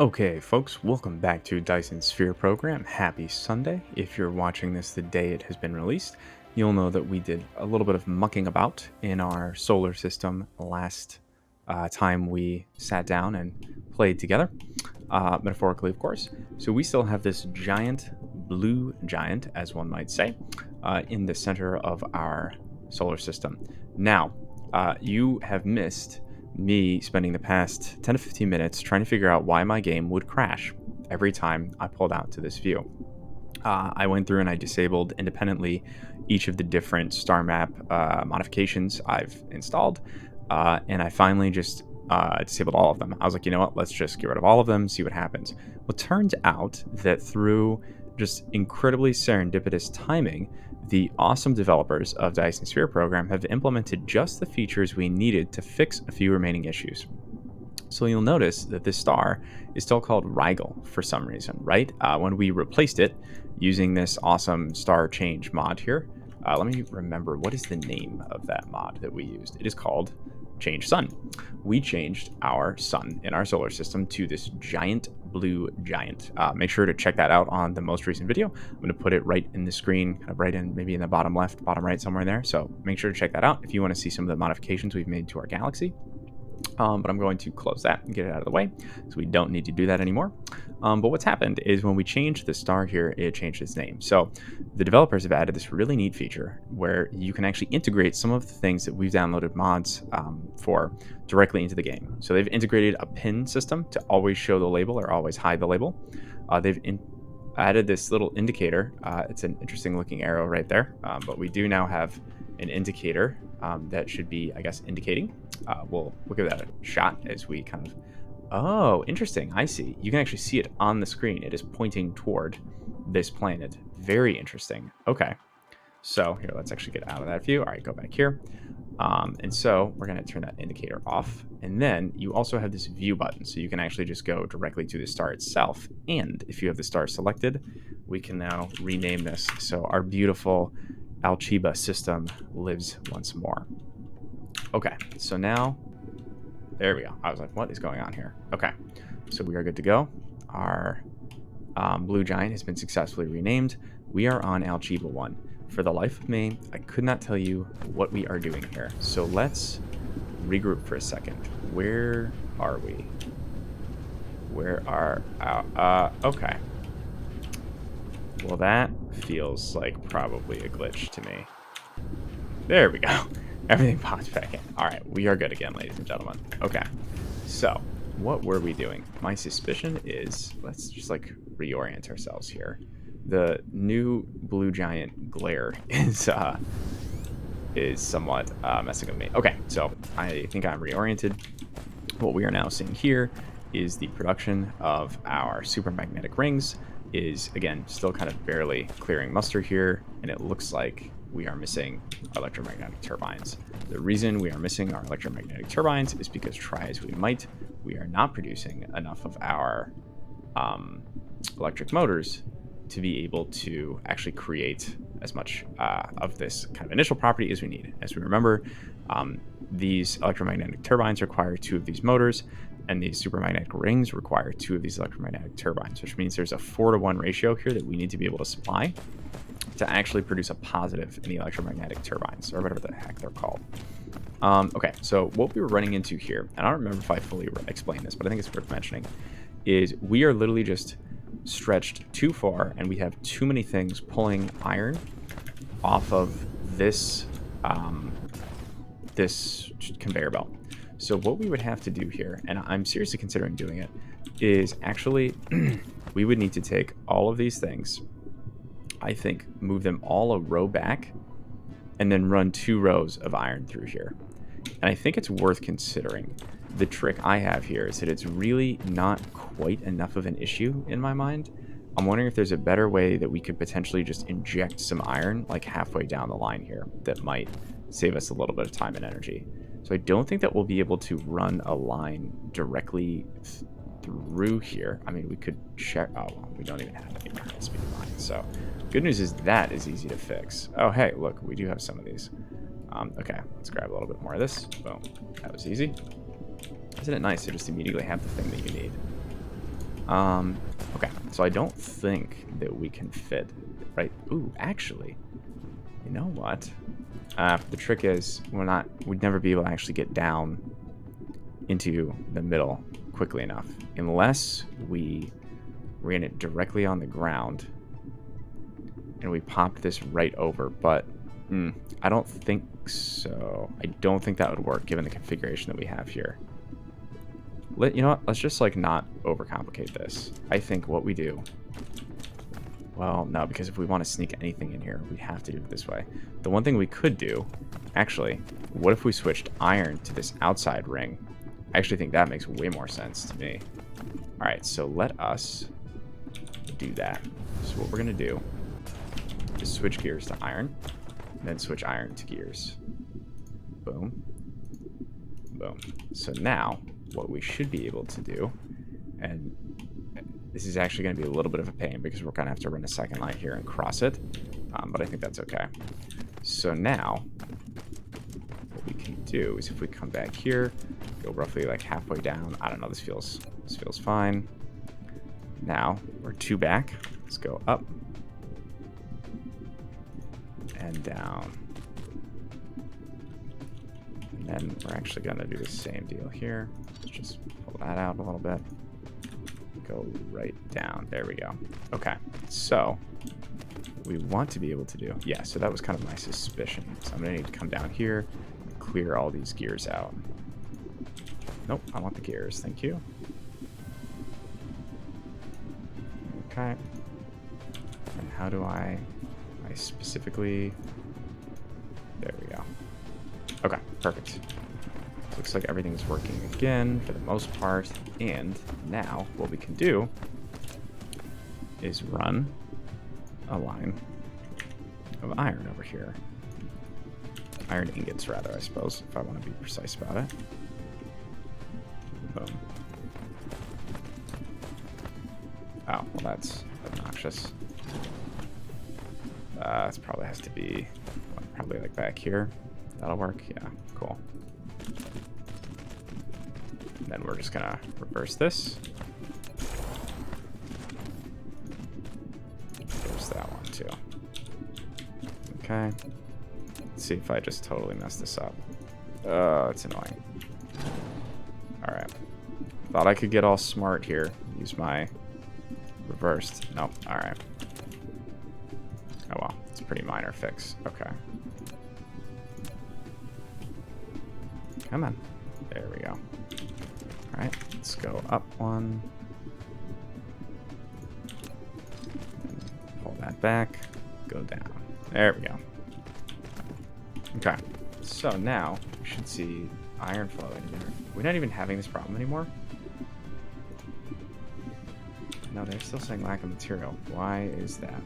Okay, folks, welcome back to Dyson Sphere Program. Happy Sunday. If you're watching this the day it has been released, you'll know that we did a little bit of mucking about in our solar system last time we sat down and played together, metaphorically, of course. So we still have this giant blue giant, as one might say, in the center of our solar system. Now, you have missed me spending the past 10 to 15 minutes trying to figure out why my game would crash every time I pulled out to this view. I went through and I disabled independently each of the different star map modifications I've installed, and I finally just disabled all of them. I was like, you know what, let's just get rid of all of them, see what happens. Well, it turned out that through just incredibly serendipitous timing, the awesome developers of Dyson Sphere Program have implemented just the features we needed to fix a few remaining issues. So you'll notice that this star is still called Rigel for some reason, right? When we replaced it using this awesome star change mod here, let me remember, what is the name of that mod that we used? It is called Change Sun. We changed our sun in our solar system to this giant blue giant. Make sure to check that out on the most recent video. I'm going to put it right in the screen, kind of right in, maybe in the bottom left, bottom right, somewhere in there. So make sure to check that out if you want to see some of the modifications we've made to our galaxy. But I'm going to close that and get it out of the way, so we don't need to do that anymore. But what's happened is when we changed the star here, it changed its name. So the developers have added this really neat feature where you can actually integrate some of the things that we've downloaded mods for directly into the game. So they've integrated a pin system to always show the label or always hide the label. They've added this little indicator. It's an interesting looking arrow right there, but we do now have an indicator that should be, I guess, indicating. We'll give that a shot as we kind of... Oh, interesting. I see. You can actually see it on the screen. It is pointing toward this planet. Very interesting. Okay. So here, let's actually get out of that view. All right, go back here. And so we're going to turn that indicator off. And then you also have this view button. So you can actually just go directly to the star itself. And if you have the star selected, we can now rename this. So our beautiful Alchiba system lives once more. Okay, so now, there we go. I was like, what is going on here? Okay, so we are good to go. Our blue giant has been successfully renamed. We are on Alchiba 1. For the life of me, I could not tell you what we are doing here. So let's regroup for a second. Where are we? Where are okay. Well, that feels like probably a glitch to me. There we go. Everything popped back in. All right, we are good again, ladies and gentlemen. Okay, so what were we doing? My suspicion is, let's just like reorient ourselves here. The new blue giant glare is somewhat messing with me. Okay, so I think I'm reoriented. What we are now seeing here is the production of our supermagnetic rings is, again, still kind of barely clearing muster here, and it looks like we are missing our electromagnetic turbines. The reason we are missing our electromagnetic turbines is because, try as we might, we are not producing enough of our electric motors to be able to actually create as much of this kind of initial property as we need. As we remember, these electromagnetic turbines require 2 of these motors, and these supermagnetic rings require 2 of these electromagnetic turbines, which means there's a 4-to-1 ratio here that we need to be able to supply to actually produce a positive in the electromagnetic turbines, or whatever the heck they're called. Okay, so what we were running into here, and I don't remember if I fully explained this, but I think it's worth mentioning, is we are literally just stretched too far, and we have too many things pulling iron off of this this conveyor belt. So what we would have to do here, and I'm seriously considering doing it, is actually we would need to take all of these things, I think, move them all a row back, and then run 2 rows of iron through here. And I think it's worth considering. The trick I have here is that it's really not quite enough of an issue in my mind. I'm wondering if there's a better way that we could potentially just inject some iron like halfway down the line here that might save us a little bit of time and energy. So I don't think that we'll be able to run a line directly through here. I mean, we could check. Oh, well, we don't even have any high-speed lines. So good news is that is easy to fix. Oh, hey, look, we do have some of these. Okay, let's grab a little bit more of this. Boom, that was easy. Isn't it nice to just immediately have the thing that you need? Okay, so I don't think that we can fit, right? Ooh, actually, you know what? The trick is we'd never be able to actually get down into the middle quickly enough unless we ran it directly on the ground and we popped this right over, but I don't think so. I don't think that would work given the configuration that we have here. You know what? Let's just like not overcomplicate this. I think what we do, well, no, because if we want to sneak anything in here, we have to do it this way. The one thing we could do, actually, what if we switched iron to this outside ring? I actually think that makes way more sense to me. All right, so let us do that. So what we're going to do is switch gears to iron, and then switch iron to gears. Boom. Boom. So now, what we should be able to do, and this is actually going to be a little bit of a pain because we're going to have to run a second line here and cross it, but I think that's okay. So now, what we can do is if we come back here, go roughly like halfway down. I don't know, this feels fine. Now, we're 2 back. Let's go up and down. And then we're actually going to do the same deal here. Let's just pull that out a little bit. Go right down. There we go. Okay, so we want to be able to do, yeah, so that was kind of my suspicion. So I'm going to need to come down here and clear all these gears out. Nope, I want the gears. Thank you. Okay. And how do I specifically... There we go. Okay, perfect. Looks like everything's working again for the most part. And now what we can do is run a line of iron over here. Iron ingots, rather, I suppose, if I want to be precise about it. Boom. Oh, well, that's obnoxious. This probably has to be probably like back here. That'll work. Yeah, cool. And then we're just gonna reverse this. There's that one too. Okay. Let's see if I just totally messed this up. It's annoying. Alright. Thought I could get all smart here. Use my reversed. Nope. Alright. Oh well. It's a pretty minor fix. Okay. Come on. There we go. Alright. Let's go up one. Pull that back. Go down. There we go. Okay. So now we should see iron flow in here. We're not even having this problem anymore. No, they're still saying lack of material. Why is that?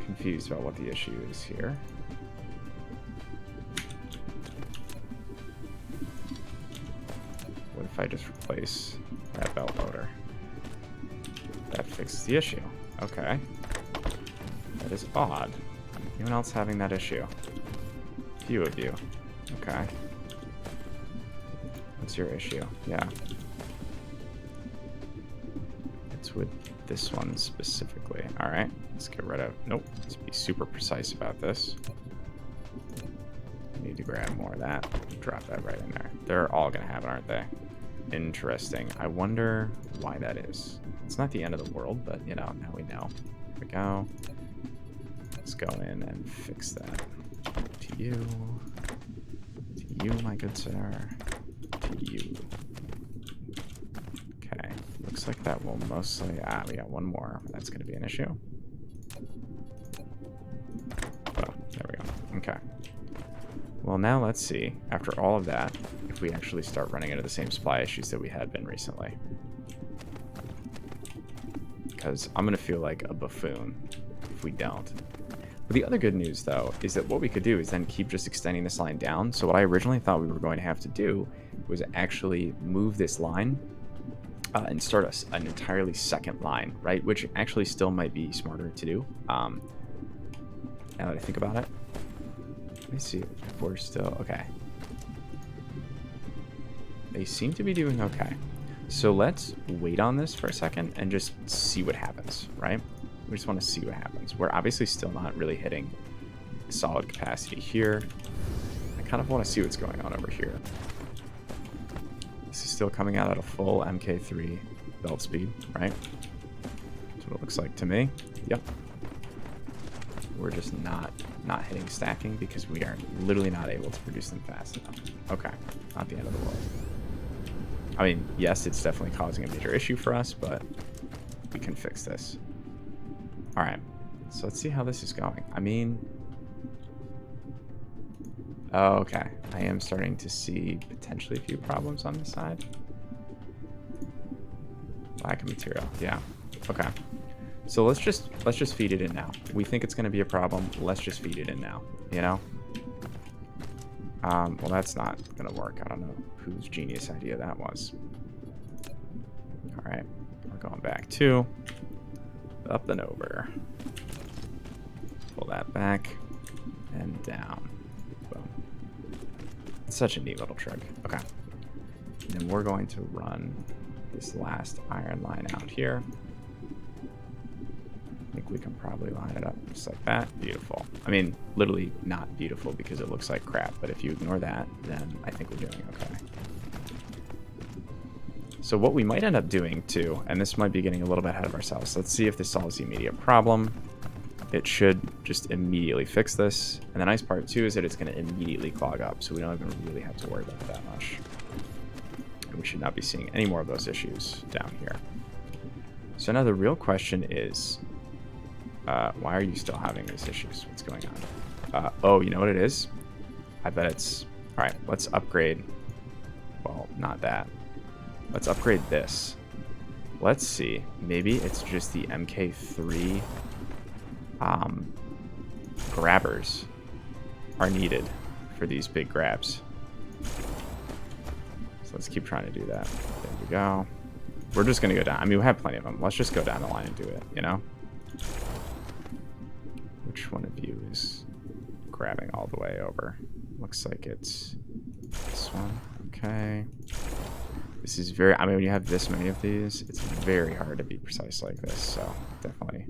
Confused about what the issue is here. What if I just replace that belt loader? That fixes the issue. Okay. That is odd. Anyone else having that issue? Few of you. Okay. What's your issue? Yeah. It's with this one specifically. Alright. Let's get rid of... Nope. Let's be super precise about this. Need to grab more of that. Drop that right in there. They're all going to have it, aren't they? Interesting. I wonder why that is. It's not the end of the world, but, you know, now we know. Here we go. Let's go in and fix that. To you. To you, my good sir. To you. Okay. Looks like that will mostly... Ah, we got one more. That's going to be an issue. Oh, there we go. Okay. Well, now let's see, after all of that, if we actually start running into the same supply issues that we had been recently. Because I'm going to feel like a buffoon if we don't. But the other good news, though, is that what we could do is then keep just extending this line down. So what I originally thought we were going to have to do was actually move this line and start an entirely second line, right? Which actually still might be smarter to do, now that I think about it. Let me see if we're still... Okay. they seem to be doing okay. So let's wait on this for a second and just see what happens, right? We just want to see what happens. We're obviously still not really hitting solid capacity here. I kind of want to see what's going on over here. This is still coming out at a full MK3 belt speed, right? That's what it looks like to me. Yep. We're just not hitting stacking because we are literally not able to produce them fast enough. Okay, not the end of the world. I mean, yes, it's definitely causing a major issue for us, but we can fix this. All right, so let's see how this is going. I mean, okay, I am starting to see potentially a few problems on this side. Lack of material, yeah. Okay, so let's just feed it in now. We think it's going to be a problem. Let's just feed it in now. You know. Well, that's not going to work. I don't know whose genius idea that was. All right, we're going back to up and over. Pull that back and down. Boom. It's such a neat little trick. Okay. And then we're going to run this last iron line out here. I think we can probably line it up just like that. Beautiful. I mean, literally not beautiful because it looks like crap, but if you ignore that, then I think we're doing okay. So what we might end up doing too, and this might be getting a little bit ahead of ourselves. Let's see if this solves the immediate problem. It should just immediately fix this. And the nice part too is that it's going to immediately clog up, so we don't even really have to worry about it that much. And we should not be seeing any more of those issues down here. So now the real question is, why are you still having these issues? What's going on? Oh, you know what it is? I bet it's... All right, let's upgrade. Well, not that. Let's upgrade this. Let's see. Maybe it's just the MK3 grabbers are needed for these big grabs. So let's keep trying to do that. There we go. We're just going to go down. I mean, we have plenty of them. Let's just go down the line and do it, you know? Which one of you is grabbing all the way over? Looks like it's this one. Okay. This is very... I mean, when you have this many of these, it's very hard to be precise like this. So definitely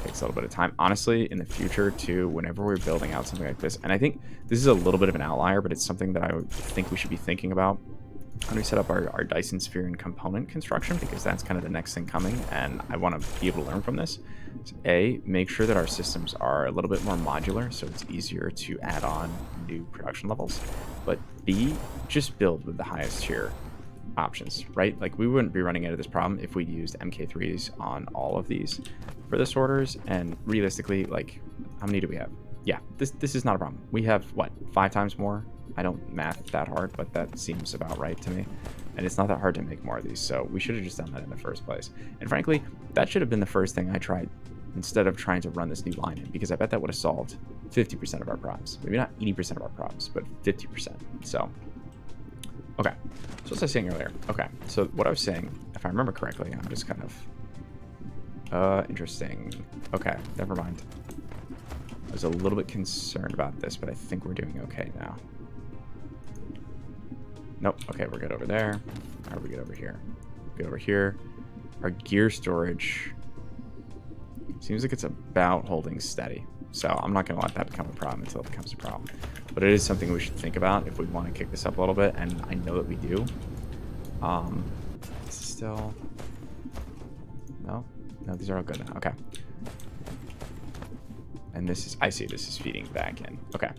takes a little bit of time. Honestly, in the future, too, whenever we're building out something like this, and I think this is a little bit of an outlier, but it's something that I would think we should be thinking about when we set up our Dyson Sphere and component construction, because that's kind of the next thing coming, and I want to be able to learn from this. So A, make sure that our systems are a little bit more modular, so it's easier to add on new production levels. But B, just build with the highest tier options, right? Like, we wouldn't be running into this problem if we used MK3s on all of these for the sorters, and realistically, like, how many do we have? Yeah, this is not a problem. We have, what, 5 times more? I don't math that hard, but that seems about right to me. And it's not that hard to make more of these, so we should have just done that in the first place. And frankly, that should have been the first thing I tried instead of trying to run this new line in, because I bet that would have solved 50% of our problems. Maybe not 80% of our problems, but 50%. So, okay. So what was I saying earlier? Okay, so what I was saying, if I remember correctly, I'm just kind of... interesting. Okay, never mind. I was a little bit concerned about this, but I think we're doing okay now. Nope. Okay, we're good over there. All right, we good over here. Good over here. Our gear storage seems like it's about holding steady. So I'm not going to let that become a problem until it becomes a problem. But it is something we should think about if we want to kick this up a little bit, and I know that we do. This is still... No? No, these are all good now. Okay. And this is... I see this is feeding back in. Okay.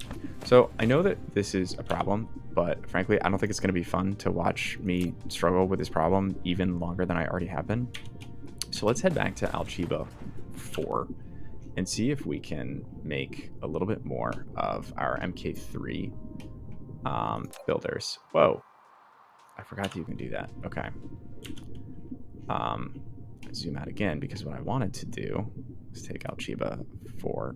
So I know that this is a problem, but frankly, I don't think it's going to be fun to watch me struggle with this problem even longer than I already have been. So let's head back to Alchiba 4 and see if we can make a little bit more of our MK3 builders. Whoa. I forgot that you can do that. Okay. Zoom out again, because what I wanted to do is take Alchiba 4.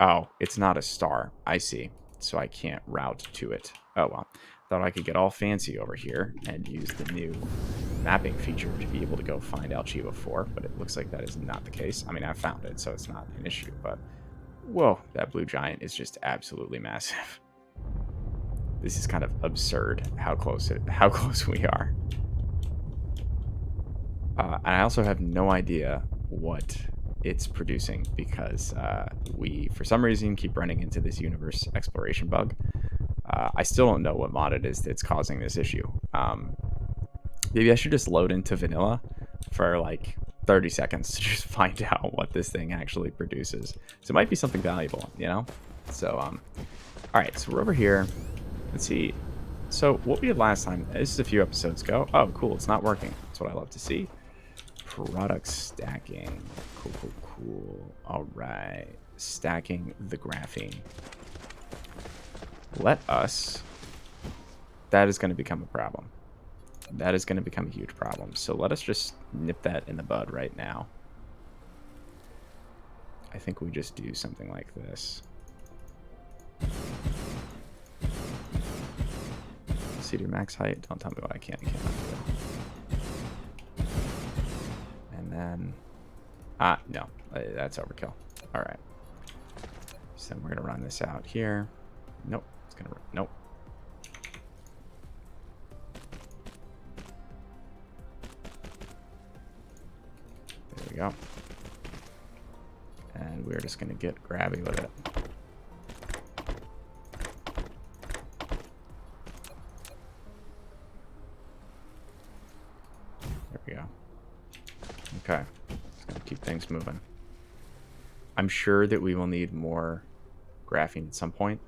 Oh, it's not a star. I see. So I can't route to it. Oh, well. Thought I could get all fancy over here and use the new mapping feature to be able to go find Alchiba 4, but it looks like that is not the case. I mean, I found it, so it's not an issue, but whoa, that blue giant is just absolutely massive. This is kind of absurd how close we are. And I also have no idea what it's producing because we, for some reason, keep running into this universe exploration bug. I still don't know what mod it is that's causing this issue. Maybe I should just load into vanilla for like 30 seconds to just find out what this thing actually produces. So it might be something valuable, you know? So, all right, so we're over here. Let's see. So what we did last time, this is a few episodes ago. Oh, cool, it's not working. That's what I love to see. Product stacking. Cool, cool, cool. All right. Stacking the graphene. Let us... That is going to become a problem. That is going to become a huge problem. So let us just nip that in the bud right now. I think we just do something like this. CD max height. Don't tell me what I can't do. And then... no. That's overkill. All right. So then we're going to run this out here. Nope. It's going to... Nope. There we go. And we're just going to get grabby with it. There we go. Okay. Just going to keep things moving. I'm sure that we will need more graphene at some point.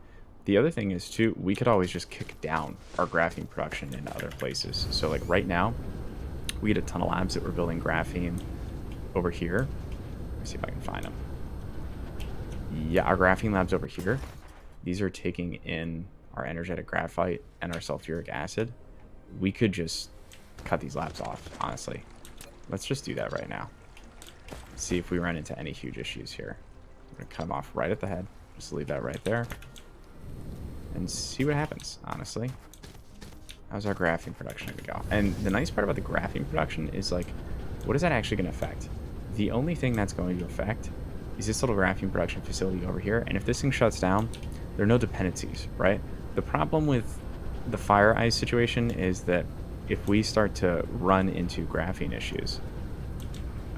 The other thing is, too, we could always just kick down our graphene production in other places. So, like, right now, we had a ton of labs that were building graphene over here. Let me see if I can find them. Yeah, our graphene labs over here. These are taking in our energetic graphite and our sulfuric acid. We could just cut these labs off, honestly. Let's just do that right now. See if we run into any huge issues here. I'm going to cut them off right at the head. Just leave that right there. And see what happens, honestly. How's our graphene production going to go? And the nice part about the graphene production is, like, what is that actually going to affect? The only thing that's going to affect is this little graphene production facility over here. And if this thing shuts down, there are no dependencies, right? The problem with the fire ice situation is that if we start to run into graphene issues...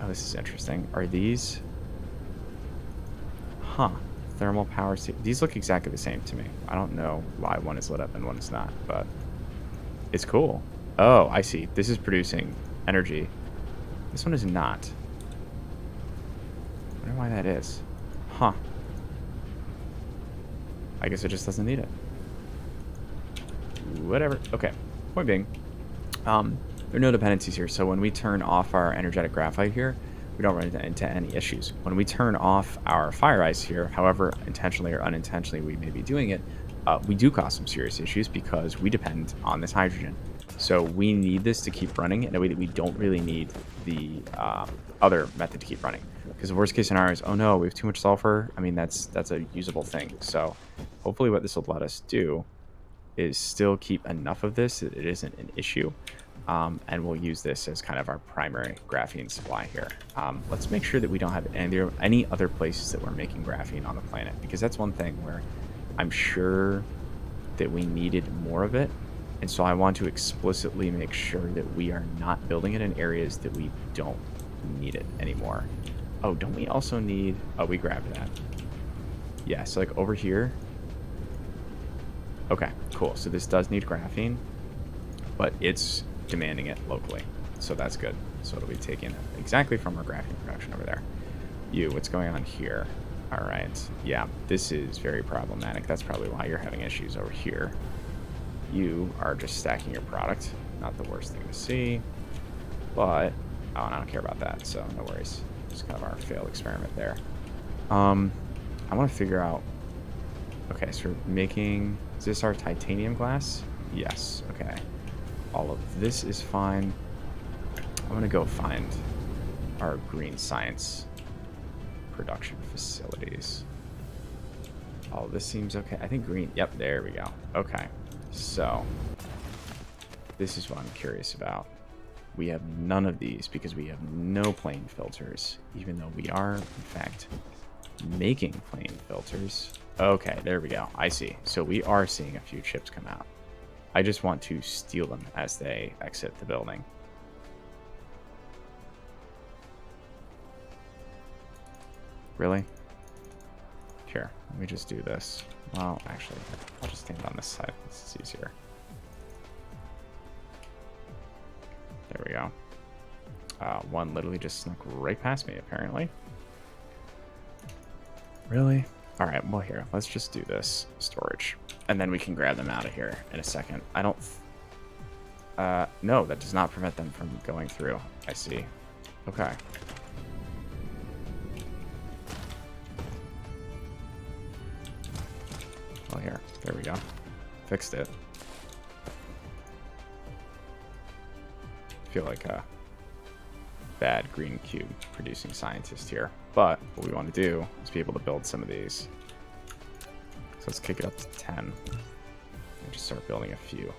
Oh, this is interesting. Are these... Huh. Thermal power... These look exactly the same to me. I don't know why one is lit up and one is not, but it's cool. Oh, I see. This is producing energy. This one is not. I wonder why that is. Huh. I guess it just doesn't need it. Whatever. Okay. Point being, there are no dependencies here, so when we turn off our energetic graphite here, we don't run into any issues. When we turn off our fire ice here, however intentionally or unintentionally we may be doing it, we do cause some serious issues because we depend on this hydrogen. So we need this to keep running in a way that we don't really need the other method to keep running. Because the worst case scenario is, oh no, we have too much sulfur. I mean, that's a usable thing. So hopefully what this will let us do is still keep enough of this that it isn't an issue. And we'll use this as kind of our primary graphene supply here. Let's make sure that we don't have any other places that we're making graphene on the planet, because that's one thing where I'm sure that we needed more of it. And so I want to explicitly make sure that we are not building it in areas that we don't need it anymore. Oh, don't we also need... Oh, we grabbed that. Yeah, so like over here. Okay, cool. So this does need graphene, but it's demanding it locally. So that's good. So it'll be taken exactly from our graphene production over there. What's going on here? All right. Yeah, this is very problematic. That's probably why you're having issues over here. You are just stacking your product. Not the worst thing to see, but oh, and I don't care about that, so no worries. Just kind of our failed experiment there. I want to figure out... Okay, so we're making... Is this our titanium glass? Yes, okay. All of this is fine. I'm going to go find our green science production facilities. Oh, this seems okay. I think green... Yep, there we go. Okay, so this is what I'm curious about. We have none of these because we have no plane filters, even though we are, in fact, Making plane filters. Okay, there we go. I see. So we are seeing a few chips come out. I just want to steal them as they exit the building. Really? Here, let me just do this. Well, actually, I'll just stand on this side. This is easier. There we go. One literally just snuck right past me, apparently. Really? All right, well, here, let's just do this storage. And then we can grab them out of here in a second. I don't... no, that does not prevent them from going through. I see. Okay. Well, here. There we go. Fixed it. I feel like a bad green cube producing scientist here. But what we want to do is be able to build some of these. So let's kick it up to 10. And just start building a few.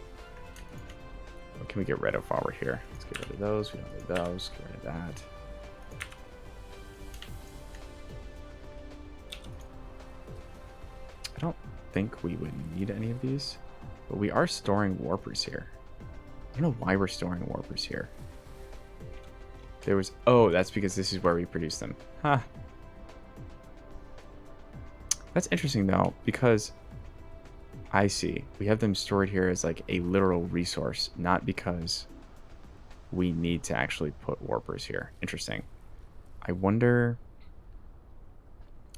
What can we get rid of while we're here? Let's get rid of those. We don't need those. Get rid of that. I don't think we would need any of these. But we are storing warpers here. I don't know why we're storing warpers here. There was... Oh, that's because this is where we produce them. Huh. That's interesting, though, because... I see. We have them stored here as, like, a literal resource, not because we need to actually put warpers here. Interesting. I wonder...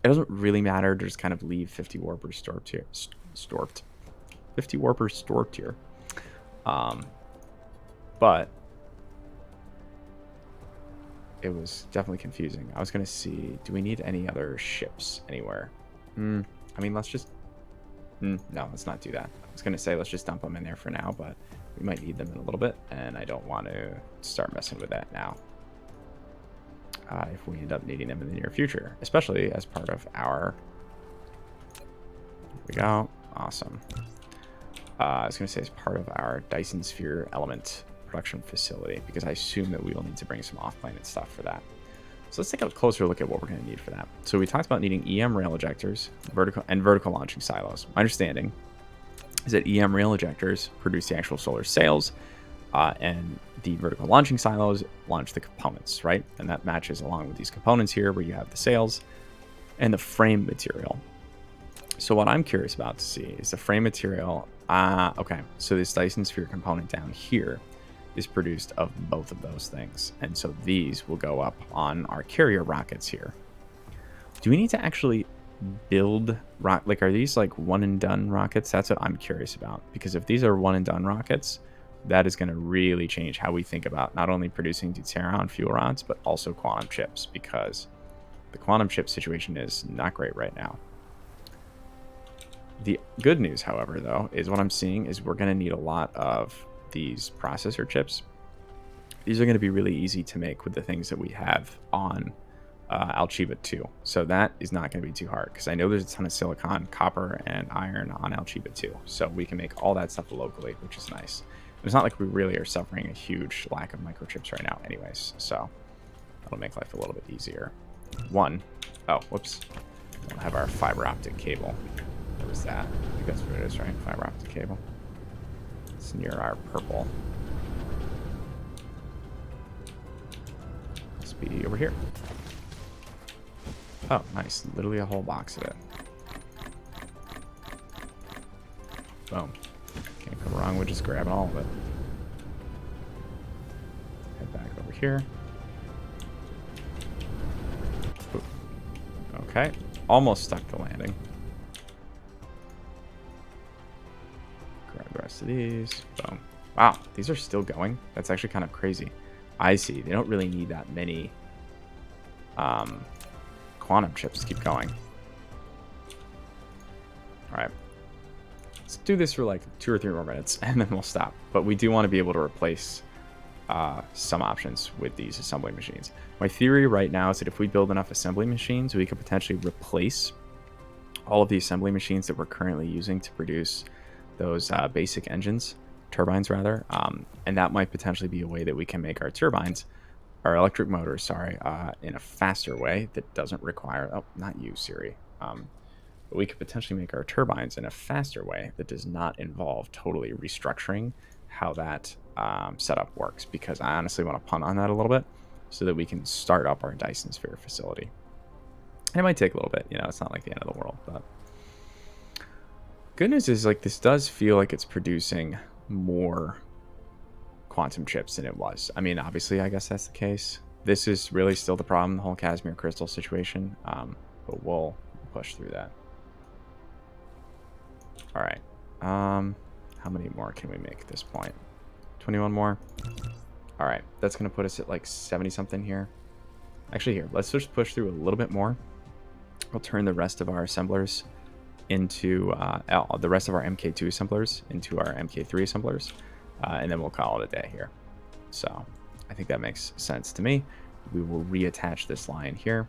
It doesn't really matter to just kind of leave 50 warpers stored here. 50 warpers stored here. But... It was definitely confusing. I was going to see, do we need any other ships anywhere? I mean, let's just... no, let's not do that. I was going to say, let's just dump them in there for now, but we might need them in a little bit, and I don't want to start messing with that now. If we end up needing them in the near future, especially as part of our... There we go. Awesome. I was going to say as part of our Dyson Sphere element production facility, because I assume that we will need to bring some off-planet stuff for that. So let's take a closer look at what we're going to need for that. So we talked about needing EM rail ejectors, vertical launching silos. My understanding is that EM rail ejectors produce the actual solar sails, and the vertical launching silos launch the components, right? And that matches along with these components here, where you have the sails and the frame material. So what I'm curious about to see is the frame material. Okay, so this Dyson Sphere component down here is produced of both of those things, and so these will go up on our carrier rockets here. Do we need to actually build like, are these like one and done rockets? That's what I'm curious about, because if these are one and done rockets, that is going to really change how we think about not only producing deuterium fuel rods but also quantum chips, because the quantum chip situation is not great right now. The good news, however, though, is what I'm seeing is we're going to need a lot of these processor chips. These are going to be really easy to make with the things that we have on Alchiba 2. So that is not going to be too hard, because I know there's a ton of silicon, copper, and iron on Alchiba 2. So we can make all that stuff locally, which is nice. It's not like we really are suffering a huge lack of microchips right now anyways. So that'll make life a little bit easier. Oh, whoops. We don't have our fiber optic cable. What was that? I think that's what it is, right? Fiber optic cable. It's near our purple. Must be over here. Oh, nice. Literally a whole box of it. Boom. Can't go wrong with just grabbing all of it. Head back over here. Ooh. Okay. Almost stuck the landing. Grab the rest of these. Boom. Wow, these are still going. That's actually kind of crazy. I see. They don't really need that many quantum chips to keep going. All right. Let's do this for like 2 or 3 more minutes, and then we'll stop. But we do want to be able to replace some options with these assembly machines. My theory right now is that if we build enough assembly machines, we could potentially replace all of the assembly machines that we're currently using to produce those basic engines, turbines rather, and that might potentially be a way that we can make our turbines our electric motors, sorry, in a faster way that doesn't require, oh, not you, Siri. But we could potentially make our turbines in a faster way that does not involve totally restructuring how that setup works, because I honestly want to punt on that a little bit so that we can start up our Dyson Sphere facility. And it might take a little bit, you know, it's not like the end of the world, but good news is, like, this does feel like it's producing more quantum chips than it was. I mean, obviously, I guess that's the case. This is really still the problem, the whole Casimir crystal situation, but we'll push through that. All right. How many more can we make at this point? 21 more. All right, that's gonna put us at like 70 something here. Actually, here, let's just push through a little bit more. We'll turn the rest of our assemblers into the rest of our MK2 assemblers into our MK3 assemblers, and then we'll call it a day here. So I think that makes sense to me. We will reattach this line here.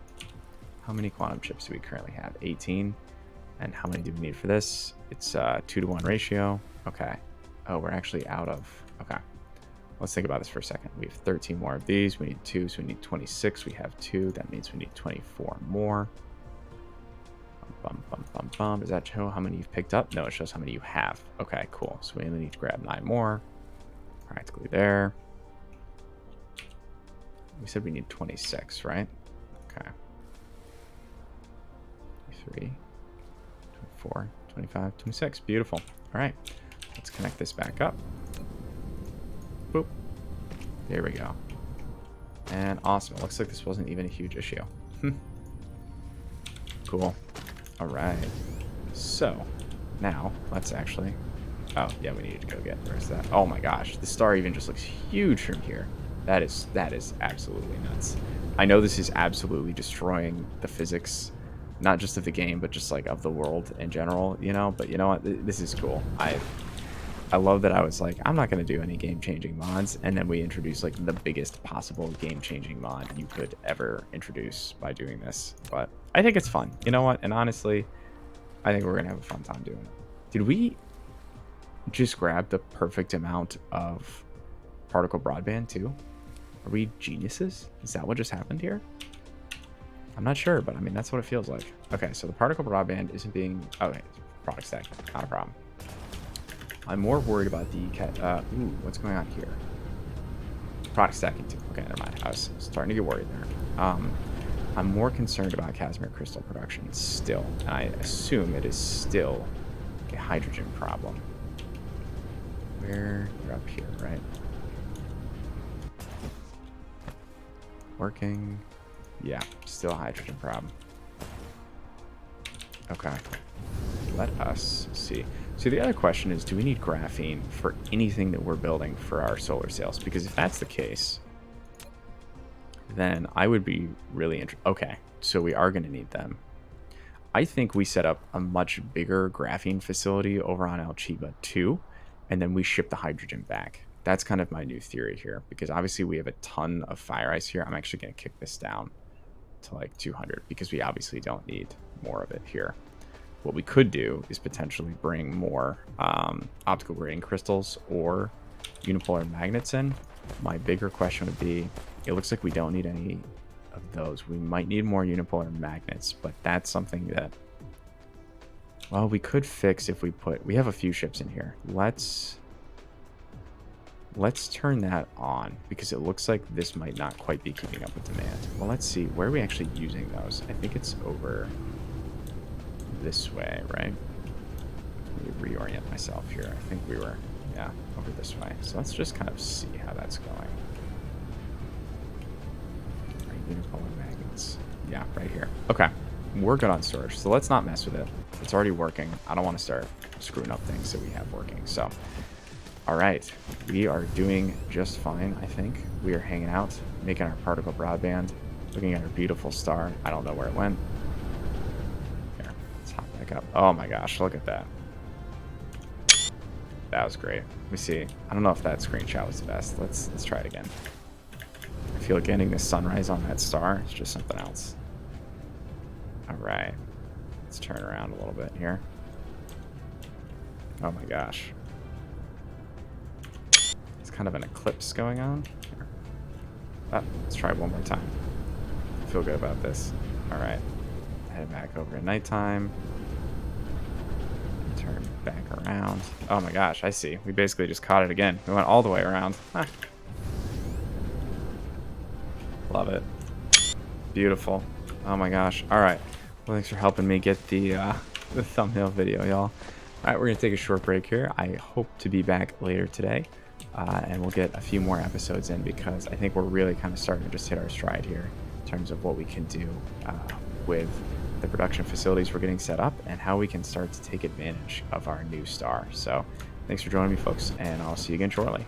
How many quantum chips do we currently have? 18. And how many do we need for this? It's a 2-to-1 ratio. Okay. Oh, we're actually out of... Okay. Let's think about this for a second. We have 13 more of these. We need 2, so we need 26. We have 2. That means we need 24 more. Bum, bum, bum, bum. Does that show how many you've picked up? No, it shows how many you have. Okay, cool. So we only need to grab 9 more. Practically there. We said we need 26, right? Okay. 23, 24, 25, 26. Beautiful. All right. Let's connect this back up. Boop. There we go. And awesome. It looks like this wasn't even a huge issue. Cool. All right. So now let's actually... Oh, yeah, we need to go get the rest of that. Oh my gosh. The star even just looks huge from here. That is absolutely nuts. I know this is absolutely destroying the physics, not just of the game, but just like of the world in general, you know? But you know what? This is cool. I love that I was like, I'm not going to do any game-changing mods, and then we introduced like the biggest possible game-changing mod you could ever introduce by doing this. But I think it's fun. You know what? And honestly, I think we're going to have a fun time doing it. Did we just grab the perfect amount of particle broadband too? Are we geniuses? Is that what just happened here? I'm not sure, but I mean, that's what it feels like. Okay, so the particle broadband isn't being... Okay, product stack, not a problem. I'm more worried about the... ooh, what's going on here? Product stacking too. Okay, never mind. I was starting to get worried there. I'm more concerned about Casimir crystal production still. And I assume it is still a hydrogen problem. Where... You're up here, right? Working. Yeah, still a hydrogen problem. Okay. Let us see. So the other question is, do we need graphene for anything that we're building for our solar sails? Because if that's the case, then I would be really interested. Okay, so we are going to need them. I think we set up a much bigger graphene facility over on Alchiba 2, and then we ship the hydrogen back. That's kind of my new theory here, because obviously we have a ton of fire ice here. I'm actually going to kick this down to like 200 because we obviously don't need more of it here. What we could do is potentially bring more optical grating crystals or unipolar magnets in. My bigger question would be, it looks like we don't need any of those. We might need more unipolar magnets, but that's something that, well, we could fix if we put... We have a few ships in here. Let's turn that on, because it looks like this might not quite be keeping up with demand. Well, let's see. Where are we actually using those? I think it's over this way, right? Let me reorient myself here. I think we were, yeah, over this way. So let's just kind of see how that's going. Right, unipolar magnets. Yeah, right here. Okay, we're good on storage, so let's not mess with it. It's already working. I don't want to start screwing up things that we have working, so... All right, we are doing just fine, I think. We are hanging out, making our particle broadband, looking at our beautiful star. I don't know where it went. Here, let's hop back up. Oh my gosh, look at that. That was great. Let me see. I don't know if that screenshot was the best. Let's try it again. I feel like getting the sunrise on that star is just something else. All right, let's turn around a little bit here. Oh my gosh. Kind of an eclipse going on here. Let's try it one more time. I feel good about this. All right. Head back over at nighttime. Turn back around. Oh my gosh, I see. We basically just caught it again. We went all the way around. Huh. Love it. Beautiful. Oh my gosh. All right. Well, thanks for helping me get the thumbnail video, y'all. All right, we're going to take a short break here. I hope to be back later today, and we'll get a few more episodes in because I think we're really kind of starting to just hit our stride here in terms of what we can do with the production facilities we're getting set up and how we can start to take advantage of our new star. So thanks for joining me, folks, and I'll see you again shortly.